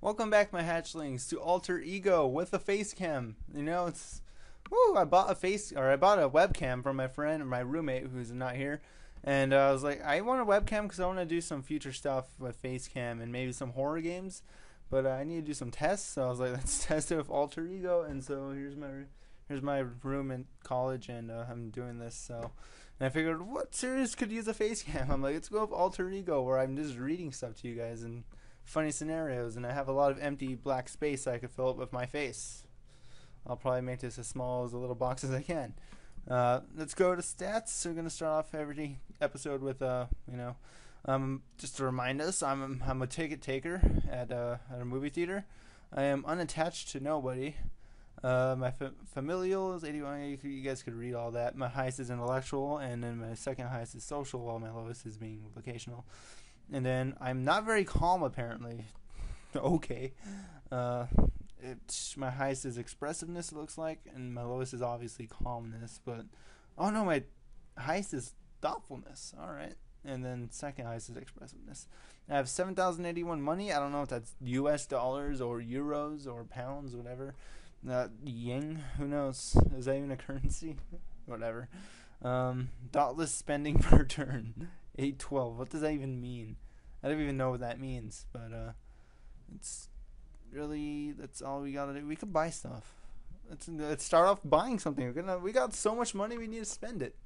Welcome back, my hatchlings, to Alter Ego with a Facecam. You know, it's woo! I bought a webcam from my friend or my roommate who's not here, and I was like, I want a webcam because I want to do some future stuff with Facecam and maybe some horror games, but I need to do some tests. So I was like, let's test it with Alter Ego, and so here's my room in college, and I'm doing this. So, and I figured, what series could use a Facecam? I'm like, let's go with Alter Ego, where I'm just reading stuff to you guys and funny scenarios, and I have a lot of empty black space I could fill up with my face. I'll probably make this as small as a little box as I can. Let's go to stats. We're gonna start off every episode with just to remind us, I'm a ticket taker at a movie theater. I am unattached to nobody. My familial is 81. You guys could read all that. My highest is intellectual, and then my second highest is social, while my lowest is being vocational. And then I'm not very calm, apparently. Okay. My highest is expressiveness, it looks like, and my lowest is obviously calmness. But oh no, my highest is thoughtfulness. All right. And then second highest is expressiveness. I have 7,081 money. I don't know if that's U.S. dollars or euros or pounds, whatever. Yen, who knows? Is that even a currency? Whatever. Thoughtless spending per turn. 812. What does that even mean? I don't even know what that means, but it's really, that's all we gotta do. We could buy stuff. Let's start off buying something. We got so much money, we need to spend it.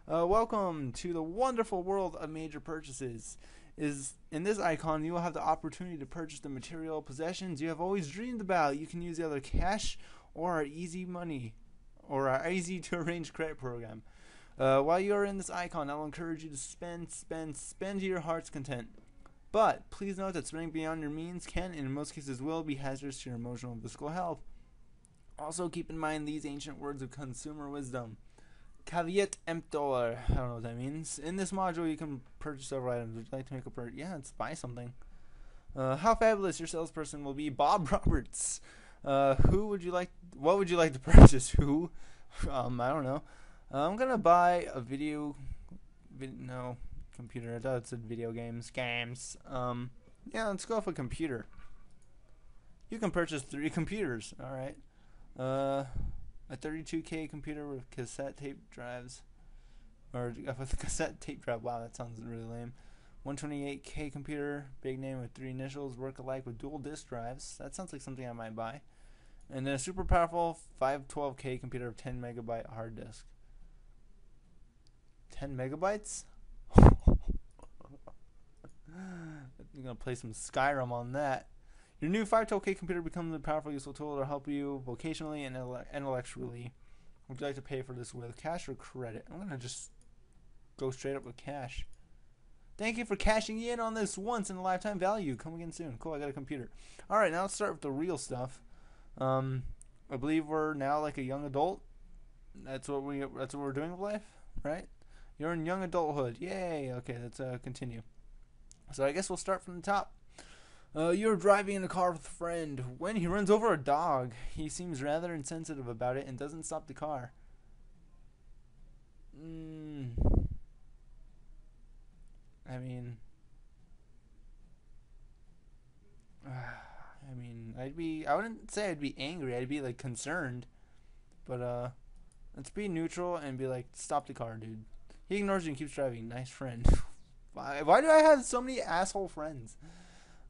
Welcome to the wonderful world of major purchases. In this icon, you will have the opportunity to purchase the material possessions you have always dreamed about. You can use either cash or our easy money, or our easy to arrange credit program. While you are in this icon, I will encourage you to spend to your heart's content. But please note that spending beyond your means can, and in most cases will, be hazardous to your emotional and physical health. Also, keep in mind these ancient words of consumer wisdom. Caveat emptor. I don't know what that means. In this module, you can purchase several items. Would you like to make a purchase? Yeah, let's buy something. How fabulous your salesperson will be, Bob Roberts. What would you like to purchase? Who? I don't know. I'm gonna buy a computer. I thought it said video games. Yeah, let's go for a computer. You can purchase 3 computers. All right. A 32K computer with cassette tape drives, or with a cassette tape drive. Wow, that sounds really lame. 128K computer, big name with 3 initials, work alike with dual disk drives. That sounds like something I might buy. And then a super powerful 512K computer of 10 megabyte hard disk. 10 megabytes? You're going to play some Skyrim on that. Your new 512K computer becomes a powerful, useful tool to help you vocationally and intellectually. Would you like to pay for this with cash or credit? I'm going to just go straight up with cash. Thank you for cashing in on this once in a lifetime value. Come again soon. Cool, I got a computer. Alright, now let's start with the real stuff. I believe we're now like a young adult. That's what we're doing with life, right? You're in young adulthood. Yay. Okay, let's continue. So I guess we'll start from the top. You're driving in a car with a friend when he runs over a dog. He seems rather insensitive about it and doesn't stop the car. I wouldn't say I'd be angry. I'd be like concerned, but let's be neutral and be like, stop the car, dude. He ignores you and keeps driving. Nice friend. Why do I have so many asshole friends?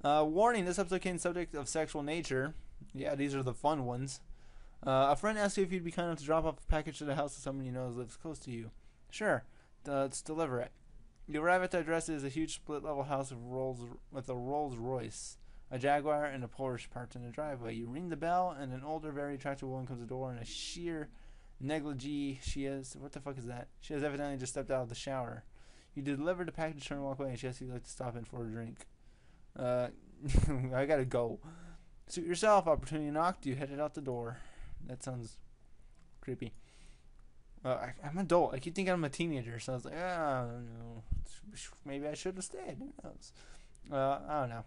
Warning, this episode contains subject of sexual nature. Yeah, these are the fun ones. A friend asks you if you'd be kind enough to drop off a package to the house of someone you know lives close to you. Sure, let's deliver it. You arrive at the address. It is a huge split-level house with a Rolls Royce, a Jaguar, and a Porsche parked in the driveway. You ring the bell, and an older, very attractive woman comes to the door in a sheer negligee. What the fuck is that? She has evidently just stepped out of the shower. You deliver the package, turn and walk away, and she asks if you'd like to stop in for a drink. I gotta go. Suit yourself. Opportunity knocked. You headed out the door. That sounds creepy. I'm an adult. I keep thinking I'm a teenager, so I was like, I don't know. Maybe I should have stayed. Who knows? I don't know.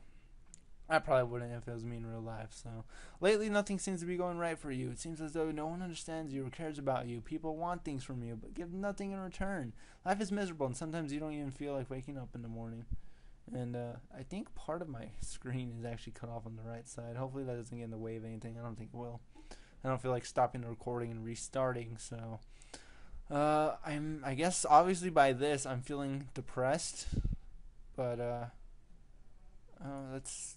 I probably wouldn't if it was me in real life. So lately, nothing seems to be going right for you. It seems as though no one understands you or cares about you. People want things from you, but give nothing in return. Life is miserable, and sometimes you don't even feel like waking up in the morning. And I think part of my screen is actually cut off on the right side. Hopefully that doesn't get in the way of anything. I don't think it will. I don't feel like stopping the recording and restarting, so I guess obviously by this I'm feeling depressed, but let's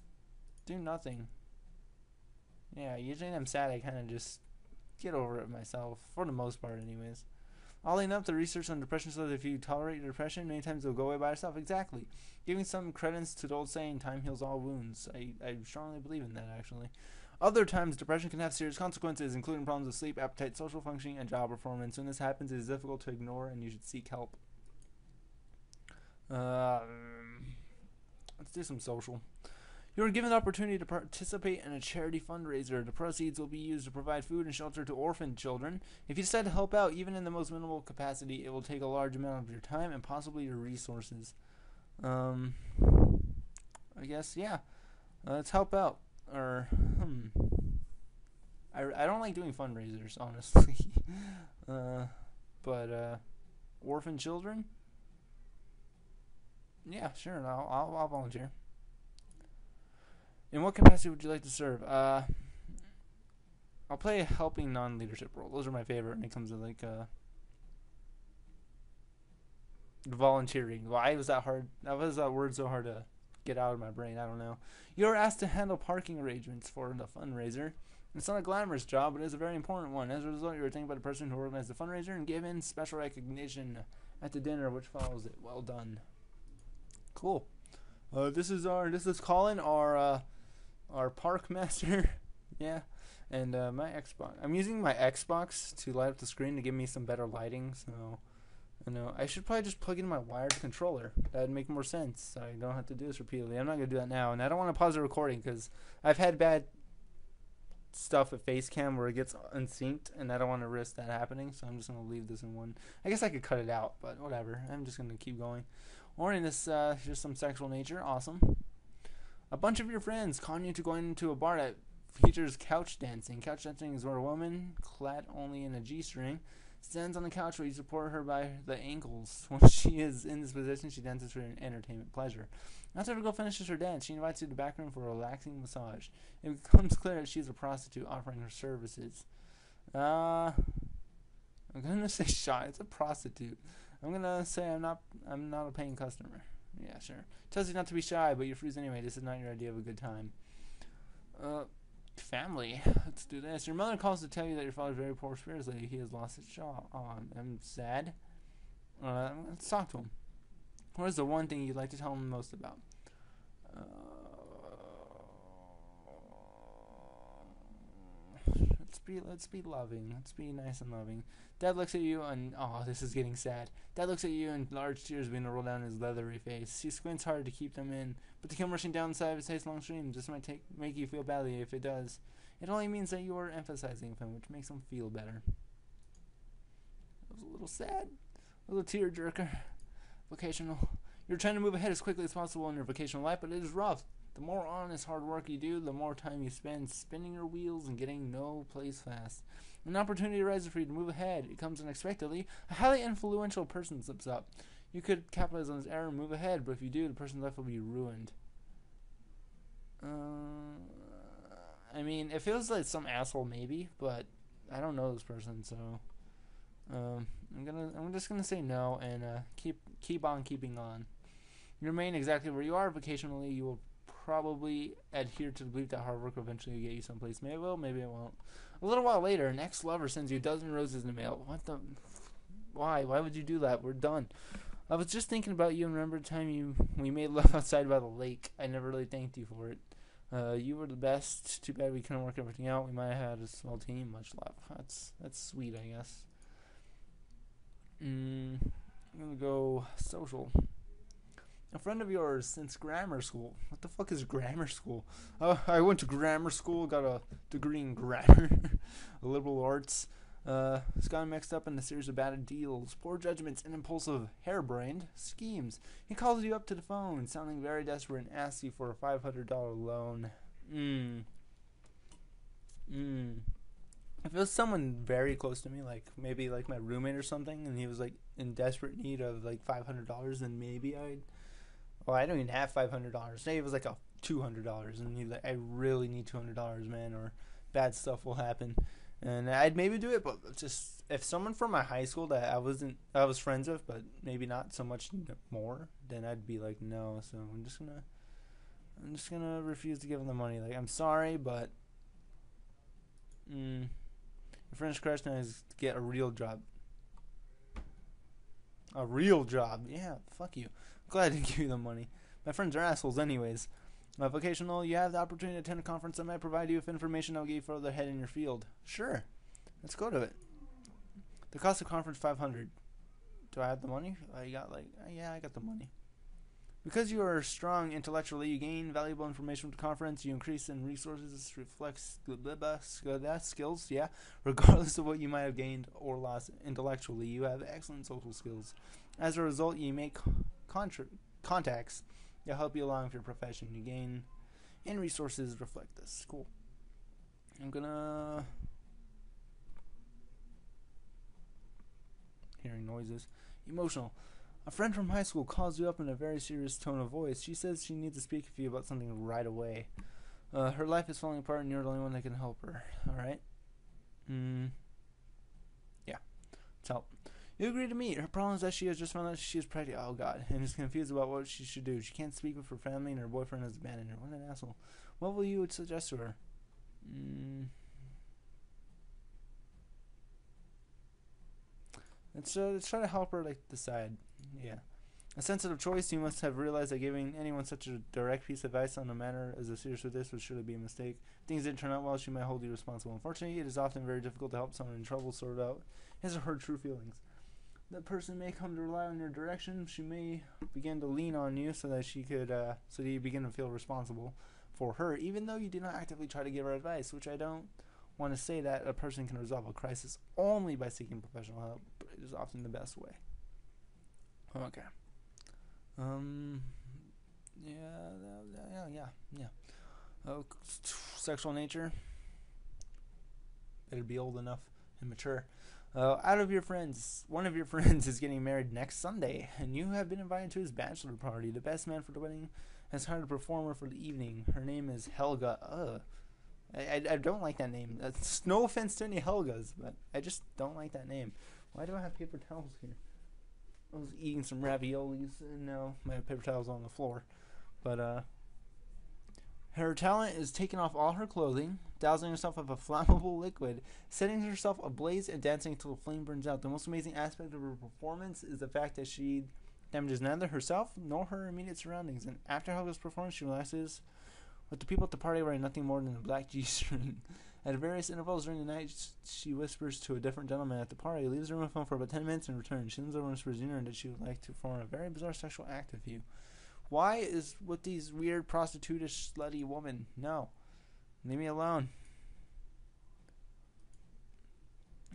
do nothing. Yeah, usually when I'm sad I kind of just get over it myself, for the most part anyways. Oddly enough, the research on depression says if you tolerate your depression, many times it'll go away by itself. Exactly. Giving some credence to the old saying, time heals all wounds. I strongly believe in that, actually. Other times, depression can have serious consequences, including problems with sleep, appetite, social functioning, and job performance. When this happens, it is difficult to ignore, and you should seek help. Let's do some social. You are given the opportunity to participate in a charity fundraiser. The proceeds will be used to provide food and shelter to orphaned children. If you decide to help out, even in the most minimal capacity, it will take a large amount of your time and possibly your resources. I guess, yeah. Let's help out. Or, I don't like doing fundraisers, honestly. But orphan children? Yeah, sure. I'll volunteer. In what capacity would you like to serve? I'll play a helping non-leadership role. Those are my favorite when it comes to like volunteering. Why was that hard? That was that word so hard to get out of my brain. I don't know. You are asked to handle parking arrangements for the fundraiser. It's not a glamorous job, but it is a very important one. As a result, you are thanked by the person who organized the fundraiser and given special recognition at the dinner which follows it. Well done. Cool. This is Colin, our park master. Yeah. And my Xbox. I'm using my Xbox to light up the screen to give me some better lighting. So, I should probably just plug in my wired controller. That'd make more sense. I don't have to do this repeatedly. I'm not going to do that now. And I don't want to pause the recording because I've had bad stuff with Facecam where it gets unsynced, and I don't want to risk that happening. So I'm just going to leave this in one. I guess I could cut it out, but whatever. I'm just going to keep going. Or in this, just some sexual nature. Awesome. A bunch of your friends con you to going into a bar that features couch dancing. Couch dancing is where a woman, clad only in a G-string, stands on the couch while you support her by the ankles. Once she is in this position, she dances for an entertainment pleasure. After the girl finishes her dance, she invites you to the back room for a relaxing massage. It becomes clear that she is a prostitute offering her services. I'm gonna say shy. It's a prostitute. I'm gonna say I'm not a paying customer. Yeah, sure. Tells you not to be shy, but you're freeze anyway. This is not your idea of a good time. Family. Let's do this. Your mother calls to tell you that your father is very poor spiritually. He has lost his job. Oh, I'm sad. Let's talk to him. What is the one thing you'd like to tell him most about? Let's be loving. Let's be nice and loving. Dad looks at you and this is getting sad. Dad looks at you and large tears begin to roll down his leathery face. He squints hard to keep them in, but they come rushing down the side of his face long streams. This might make you feel badly. If it does, it only means that you are emphasizing with him, which makes him feel better. It was a little sad, a little tear jerker. Vocational. You're trying to move ahead as quickly as possible in your vocational life, but it is rough. The more honest hard work you do, the more time you spend spinning your wheels and getting no place fast. An opportunity arises for you to move ahead. It comes unexpectedly. A highly influential person slips up. You could capitalize on this error and move ahead, but if you do, the person's life will be ruined. I mean, it feels like some asshole maybe, but I don't know this person, so I'm just gonna say no and keep on keeping on. You remain exactly where you are. Vocationally, you will probably adhere to the belief that hard work will eventually get you someplace. Maybe it will, maybe it won't. A little while later, an ex-lover sends you a dozen roses in the mail. What the? Why? Why would you do that? We're done. I was just thinking about you and remember the time we made love outside by the lake. I never really thanked you for it. You were the best. Too bad we couldn't work everything out. We might have had a small team. Much love. That's sweet, I guess. I'm gonna go social. A friend of yours since grammar school. What the fuck is grammar school? I went to grammar school, got a degree in grammar, liberal arts. It's gotten mixed up in a series of bad deals, poor judgments, and impulsive, harebrained schemes. He calls you up to the phone, sounding very desperate, and asks you for a $500 loan. If it was someone very close to me, like maybe like my roommate or something, and he was like in desperate need of like $500, then maybe I'd Well, I don't even have $500. Say it was like a $200, and you're like, I really need $200, man, or bad stuff will happen, and I'd maybe do it. But just if someone from my high school that I was friends with, but maybe not so much more, then I'd be like, no. So I'm just gonna refuse to give them the money. Like, I'm sorry, but your friend's crush now is to get a real job. A real job. Yeah, fuck you. Glad to give you the money. My friends are assholes anyways. Vocational, you have the opportunity to attend a conference that might provide you with information that will get you further ahead in your field. Sure. Let's go to it. The cost of conference $500. Do I have the money? I got the money. Because you are strong intellectually, you gain valuable information from the conference. You increase in resources, reflects skills. Yeah, regardless of what you might have gained or lost intellectually, you have excellent social skills. As a result, you make contacts that help you along with your profession. You gain in resources reflect this. Cool. I'm gonna hearing noises. Emotional. A friend from high school calls you up in a very serious tone of voice. She says she needs to speak with you about something right away. Her life is falling apart and you're the only one that can help her. Alright? Yeah. Let's help. You agree to meet. Her problem is that she has just found out she is pregnant. Oh god. And is confused about what she should do. She can't speak with her family and her boyfriend has abandoned her. What an asshole. What will you suggest to her? Let's try to help her decide. Yeah. A sensitive choice, you must have realized that giving anyone such a direct piece of advice on a matter as serious as this would surely be a mistake. If things didn't turn out well, she might hold you responsible. Unfortunately, it is often very difficult to help someone in trouble sort out his or her true feelings. That person may come to rely on your direction. She may begin to lean on you so that you begin to feel responsible for her, even though you do not actively try to give her advice, which I don't want to say that a person can resolve a crisis only by seeking professional help, but it is often the best way. Okay. Yeah. Sexual nature. Better be old enough and mature. One of your friends is getting married next Sunday, and you have been invited to his bachelor party. The best man for the wedding has hired a performer for the evening. Her name is Helga. I don't like that name. That's no offense to any Helgas, but I just don't like that name. Why do I have paper towels here? I was eating some raviolis, and now my paper towel's on the floor. But, her talent is taking off all her clothing, dousing herself with a flammable liquid, setting herself ablaze, and dancing until the flame burns out. The most amazing aspect of her performance is the fact that she damages neither herself nor her immediate surroundings. And after Helga's performance, she relaxes with the people at the party wearing nothing more than a black G-string. At various intervals during the night, she whispers to a different gentleman at the party, leaves the room phone for about 10 minutes, and returns. She leans over and whispers in her that she would like to perform a very bizarre sexual act with you. Why is with these weird prostitutish slutty woman? No. Leave me alone.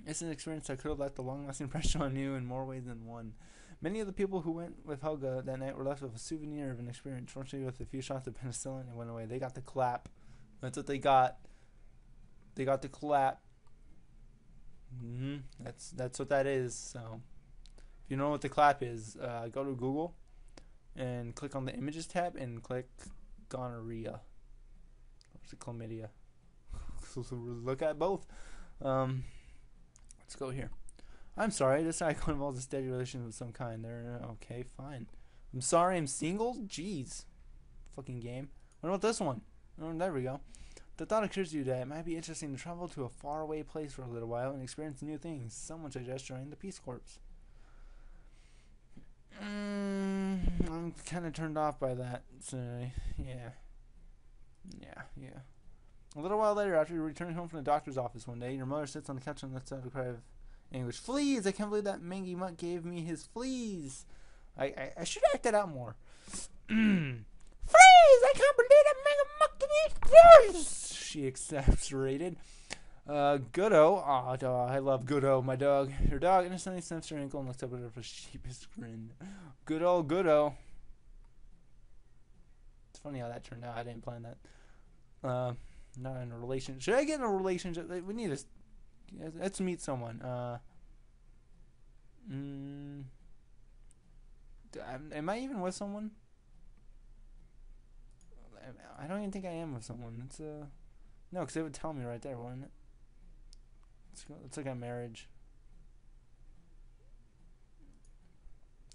It's an experience that could have left a long-lasting impression on you in more ways than one. Many of the people who went with Helga that night were left with a souvenir of an experience. Fortunately, with a few shots of penicillin, it went away. They got the clap. That's what they got. They got the clap. That's what that is. So, if you know what the clap is, go to Google and click on the images tab and click gonorrhea. Or is it chlamydia? So look at both. Let's go here. I'm sorry, this icon involves a steady relationship of some kind. Okay, fine. I'm sorry, I'm single? Jeez. Fucking game. What about this one? Oh, there we go. The thought occurs to you that it might be interesting to travel to a faraway place for a little while and experience new things. Someone suggests joining the Peace Corps. I'm kind of turned off by that. So, yeah. A little while later, after you're returning home from the doctor's office one day, your mother sits on the couch and lets out a cry of anguish. Fleas! I can't believe that mangy mutt gave me his fleas. I should act that out more. Fleas! I can't believe that mangy mutt gave me fleas! She exasperated. Goodo. Aw, dog. I love Goodo, my dog. Her dog innocently sniffs her ankle and looks up at her with a sheepish grin. Good old Goodo. It's funny how that turned out. I didn't plan that. Not in a relationship. Should I get in a relationship? We need to. Let's meet someone. Am I even with someone? I don't even think I am with someone. It's no, because they would tell me right there, wouldn't it? Let's look at marriage.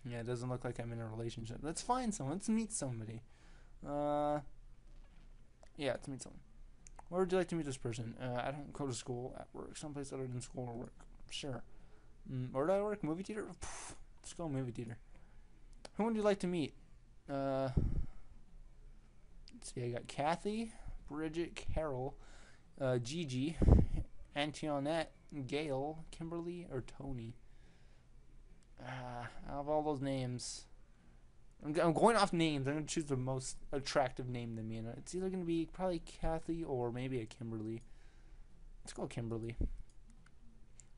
Yeah, it doesn't look like I'm in a relationship. Let's find someone. Let's meet somebody. Yeah, let's meet someone. Where would you like to meet this person? I don't go to school, at work. Someplace other than school or work. Sure. Where do I work? Movie theater? Let's go movie theater. Who would you like to meet? Let's see. I got Kathy, Bridget, Carol, Gigi, Antoinette, Gail, Kimberly, or Tony. Out of all those names, I'm going off names. I'm going to choose the most attractive name to me. And it's either going to be probably Kathy or maybe a Kimberly. Let's go Kimberly.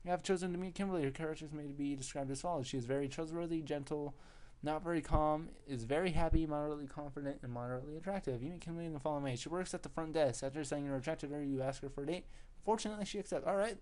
I have chosen to meet Kimberly. Her character is made to be described as follows. She is very trustworthy, gentle, not very calm, is very happy, moderately confident, and moderately attractive. You meet Kimberly in the following way. She works at the front desk. After saying you're attracted to her, you ask her for a date. Fortunately, she accepts. Alright,